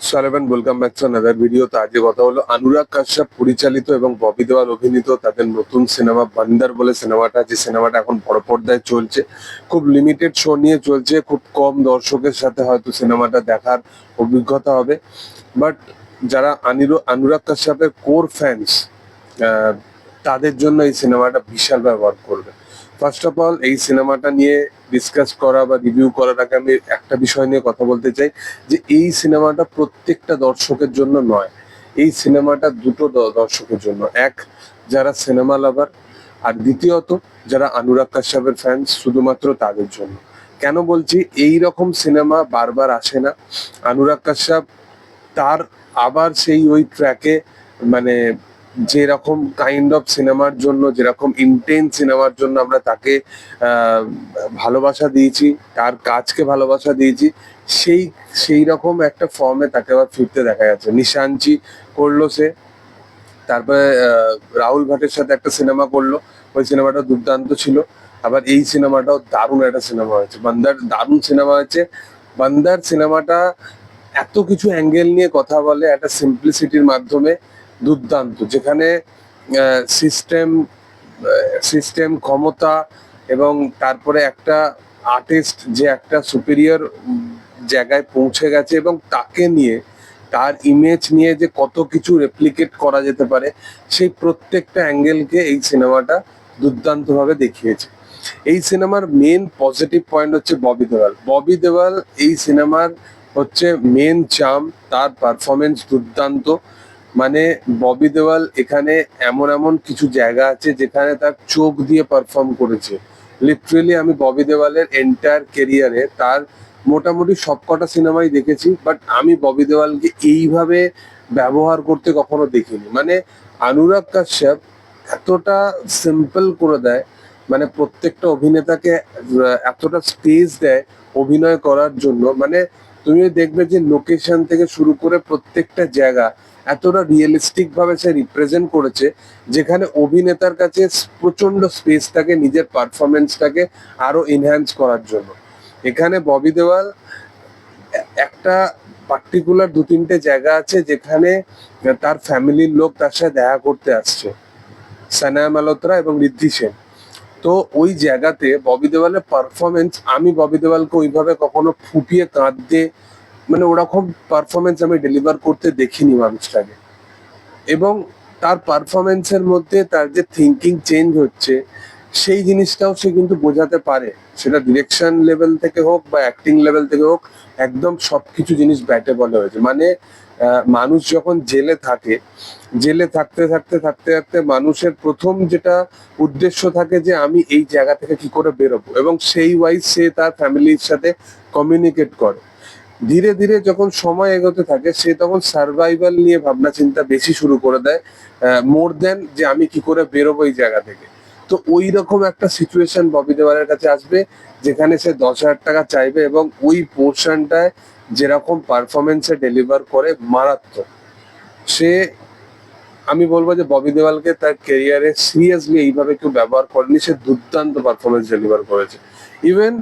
Saleman welcome back to another video. তো আজকে কথা হলো অনুরাগ কাশ্যপ পরিচালিত এবং ববি দেওয়াল অভিনীত তাদের নতুন সিনেমা বান্দার বলে সিনেমাটা, যে সিনেমাটা এখন বড় পর্দায় চলছে। খুব লিমিটেড শো নিয়ে চলছে, খুব কম দর্শকের সাথে হয়তো সিনেমাটা দেখার অভিজ্ঞতা হবে। বাট যারা অনুরাগ কাশ্যপের কোর ফ্যান্স, তাদের জন্য এই সিনেমাটা বিশাল ব্যবহার করবে। ফার্স্ট অফ অল, এই সিনেমাটা নিয়ে ডিসকাস করা বা রিভিউ করার আগে আমি একটা বিষয় নিয়ে কথা বলতে চাই, যে এই সিনেমাটা প্রত্যেকটা দর্শকের জন্য নয়। এই সিনেমাটা দুটো দর্শকের জন্য, এক যারা সিনেমা লাভার, আর দ্বিতীয়ত যারা অনুরাগ কাশ্যপের ফ্যান্স, শুধুমাত্র তাদের জন্য। কেন বলছি, এই রকম সিনেমা বারবার আসে না। অনুরাগ কাশ্যপ তার আবার সেই ওই ট্র্যাকে, মানে যেরকম কাইন্ড অফ সিনেমার জন্য, যেরকম ইন্টেন্স সিনেমার জন্য আমরা তাকে ভালোবাসা দিয়েছি, তার কাজকে ভালোবাসা দিয়েছি, সেই সেই রকম একটা ফর্মে তাকে আবার ফিরতে দেখা যাচ্ছে। নিশানচি করলো সে, তারপরে রাহুল ভাটের সাথে একটা সিনেমা করলো, ওই সিনেমাটা দুর্দান্ত ছিল। আবার এই সিনেমাটাও দারুণ একটা সিনেমা হয়েছে, বান্দার দারুণ সিনেমা হয়েছে। বান্দার সিনেমাটা এত কিছু অ্যাঙ্গেল নিয়ে কথা বলে, একটা সিম্পলিসিটির মাধ্যমে দুর্দান্ত, যেখানে সিস্টেম সিস্টেম ক্ষমতা এবং তারপরে একটা আর্টিস্ট যে একটা সুপিরিয়র জায়গায় পৌঁছে গেছে, এবং তাকে নিয়ে, তার ইমেজ নিয়ে যে কত কিছু রেপ্লিকেট করা যেতে পারে, সেই প্রত্যেকটা অ্যাঙ্গেলকে এই সিনেমাটা দুর্দান্তভাবে দেখিয়েছে। এই সিনেমার মেন পজিটিভ পয়েন্ট হচ্ছে ববি দেওয়াল। ববি দেওয়াল এই সিনেমার হচ্ছে মেন চার্ম, তার পারফরমেন্স দুর্দান্ত। মানে ববি দেওয়াল এখানে এমন এমন কিছু জায়গা আছে যেখানে তার চোখ দিয়ে পারফর্ম করেছে। লিটারেলি আমি ববি দেওয়ালের এন্টায়ার কেরিয়ারে তার মোটামুটি সবকটা সিনেমাই দেখেছি, বাট আমি ববি দেওয়ালকে এইভাবে ব্যবহার করতে কখনো দেখিনি। মানে অনুরাগ কাশ্যপ এতটা সিম্পল করে দেয়, মানে প্রত্যেকটা অভিনেতাকে এতটা স্পেস দেয় অভিনয় করার জন্য। মানে তুমি দেখবে যে লোকেশন থেকে শুরু করে প্রত্যেকটা জায়গা এতটা রিয়েলিস্টিক ভাবে সে রিপ্রেজেন্ট করেছে, যেখানে অভিনেতার কাছে প্রচন্ড স্পেস থাকে নিজের পারফরমেন্সটাকে আরো এনহ্যান্স করার জন্য। এখানে ববি দেওয়াল একটা পার্টিকুলার দু তিনটে জায়গা আছে যেখানে তার ফ্যামিলির লোক তার সাথে দেখা করতে আসছে, সানায়া মালহোত্রা এবং ঋদ্ধি সেন। তো ওই জায়গাতে ববি দেওয়ালের পারফরমেন্স, আমি ববি দেওয়ালকে ওইভাবে কখনো ফুপিয়ে কাঁদতে, মানে ওরকম পারফরমেন্স আমি ডেলিভার করতে দেখিনি মানুষটাকে। এবং তার পারফরমেন্সের মধ্যে তার যে থিঙ্কিং চেঞ্জ হচ্ছে, সেই জিনিসটাও সে কিন্তু বোঝাতে পারে। সেটা ডিরেকশন লেভেল থেকে হোক বা অ্যাক্টিং লেভেল থেকে হোক, একদম সবকিছু জিনিস ব্যাটে বলে হয়েছে। মানে মানুষ যখন জেলে থাকে, জেলে থাকতে থাকতে থাকতে থাকতে মানুষের প্রথম যেটা উদ্দেশ্য থাকে যে আমি এই জায়গা থেকে কি করে বেরোবো, এবং সেই ওয়াইজ সে তার ফ্যামিলির সাথে কমিউনিকেট করে। ধীরে ধীরে যখন সময় এগোতে থাকে, সে তখন সার্ভাইভাল নিয়ে ভাবনা চিন্তা বেশি শুরু করে দেয়, মোর দেন যে আমি কি করে বেরোবো এই জায়গা থেকে। তো ওই রকম একটা সিচুয়েশন ববি দেওয়ালের কাছে আসবে, যেখানে সে 10,000 টাকা চাইবে, এবং ওই পোর্শনটায় যেরকম পারফরমেন্সে ডেলিভার করে মারাত্মক। সে, আমি বলবো যে ববি দেওয়ালকে তার ক্যারিয়ারে সিরিয়াসলি এইভাবে কেউ ব্যবহার করেনি। সে দুর্দান্ত পারফরমেন্স ডেলিভার করেছে। ইভেন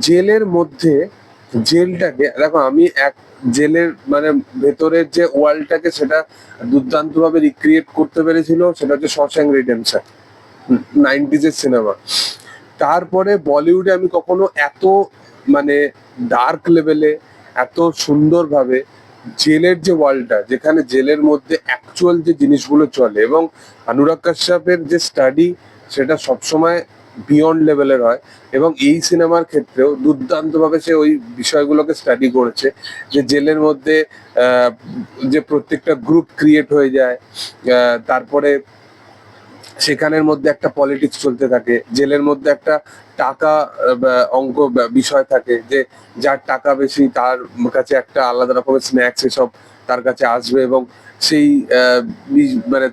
জেলের মধ্যে, জেলটাকে দেখো, আমি এক জেলের মানে ভেতরের যে ওয়ার্ল্ডটাকে সেটা দুর্দান্ত ভাবে রিক্রিয়েট করতে পেরেছিল। সেটা হচ্ছে শশ্যাঙ্ক রিডেম্পশন, 90s এর সিনেমা। তারপরে বলিউডে আমি কখনো এত মানে ডার্ক লেভেলে, এত সুন্দরভাবে জেলের যে ওয়ার্ল্ডটা, যেখানে জেলের মধ্যে অ্যাকচুয়াল যে জিনিসগুলো চলে, এবং অনুরাগ কাশ্যপের যে স্টাডি, সেটা সবসময় বিয়ন্ড লেভেলের হয়। এবং এই সিনেমার ক্ষেত্রেও দুর্দান্তভাবে সে ওই বিষয়গুলোকে স্টাডি করেছে, যে জেলের মধ্যে যে প্রত্যেকটা গ্রুপ ক্রিয়েট হয়ে যায়, তারপরে সেখানের মধ্যে একটা পলিটিক্স চলতে থাকে, জেলের মধ্যে একটা টাকা অঙ্ক বিষয় থাকে, যে যার টাকা বেশি তার কাছে একটা আলাদা রকমের স্ন্যাক্স এসব তার কাছে আসবে, এবং সেই মানে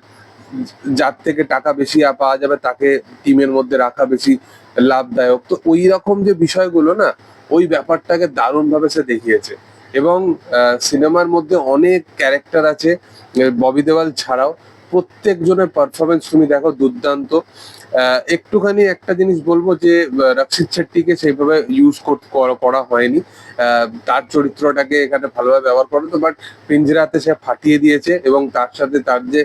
যার থেকে টাকা বেশি পাওয়া যাবে তাকে টিমের মধ্যে রাখা বেশি লাভদায়ক। তো ওই রকম যে বিষয়গুলো না, ওই ব্যাপারটাকে দারুণ ভাবে সে দেখিয়েছে। এবং সিনেমার মধ্যে অনেক ক্যারেক্টার আছে ববি দেওয়াল ছাড়াও, প্রত্যেকজনের পারফরমেন্স তুমি দেখো দুর্দান্ত। একটুখানি একটা জিনিস বলবো যে রক্ষিত শেট্টিকে সেইভাবে ইউজ করা হয়নি, তার চরিত্রটাকে এখানে ভালোভাবে ব্যবহার করা তো, বাট পিঞ্জরাতে সে ফাটিয়ে দিয়েছে এবং তার সাথে তার যে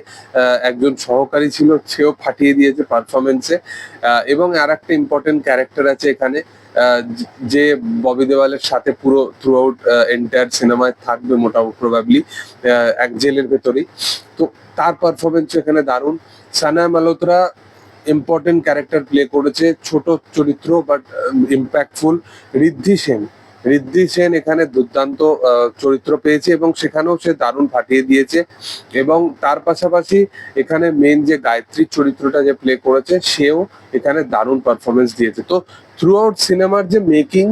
একজন সহকারী ছিল সেও ফাটিয়ে দিয়েছে পারফরমেন্সে। এবং আর একটা ইম্পর্টেন্ট ক্যারেক্টার আছে এখানে, যে ববি দেওয়ালের সাথে পুরো থ্রু আউট এন্টায়ার সিনেমায় থাকবে মোটামুটি প্রবাবলি, এক জেলের ভেতরেই। তো তার পারফরমেন্স এখানে দারুণ। সানা মালহোত্রা ইম্পর্টেন্ট ক্যারেক্টার প্লে করেছে, ছোট চরিত্র বাট ইম্প্যাক্টফুল। ঋদ্ধি সেন এখানে দুর্দান্ত চরিত্র পেয়েছে এবং সেখানেও সে দারুণ ফাটিয়ে দিয়েছে। এবং তার পাশাপাশি এখানে মেন যে গায়ত্রীর চরিত্রটা যে প্লে করেছে সেও এখানে দারুণ পারফরমেন্স দিয়েছে। তো থ্রু আউট সিনেমার যে মেকিং,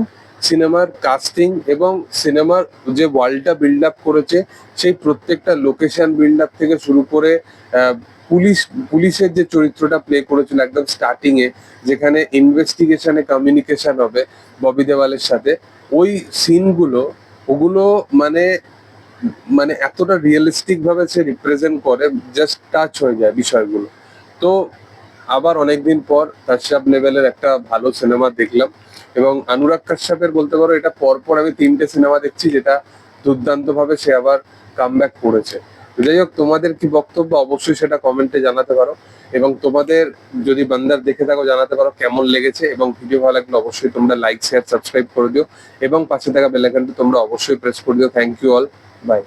সিনেমার কাস্টিং এবং সিনেমার যে ওয়ার্ল্ডটা বিল্ড আপ করেছে, সেই প্রত্যেকটা লোকেশন বিল্ড আপ থেকে শুরু করে পুলিশের যে চরিত্রটা প্লে করেছিল একদম স্টার্টিং এ, যেখানে ইনভেস্টিগেশনে কমিউনিকেশন হবে ববি দেওয়ালের সাথে, ওই সিনগুলো ওগুলো মানে মানে এতটা রিয়েলিস্টিক ভাবে সে রিপ্রেজেন্ট করে, জাস্ট টাচ হয়ে যায় বিষয়গুলো। তো আবার অনেকদিন পর কাশ্যপ লেভেলের একটা ভালো সিনেমা দেখলাম এবং অনুরাগ কাশ্যপের বলতে পারো এটা পরপর আমি 3টে সিনেমা দেখছি যেটা দুর্দান্ত ভাবে সে আবার কামব্যাক করেছে। যাই হোক, তোমাদের কি বক্তব্য অবশ্যই সেটা কমেন্টে জানাতে পারো এবং তোমাদের যদি বান্দার দেখে থাকো জানাতে পারো কেমন লেগেছে, এবং ভিডিও ভালো লাগলে অবশ্যই তোমরা লাইক শেয়ার সাবস্ক্রাইব করে দিও এবং পাশে থাকা বেল আইকনটি তোমরা অবশ্যই প্রেস করে দিও। Thank you all, by.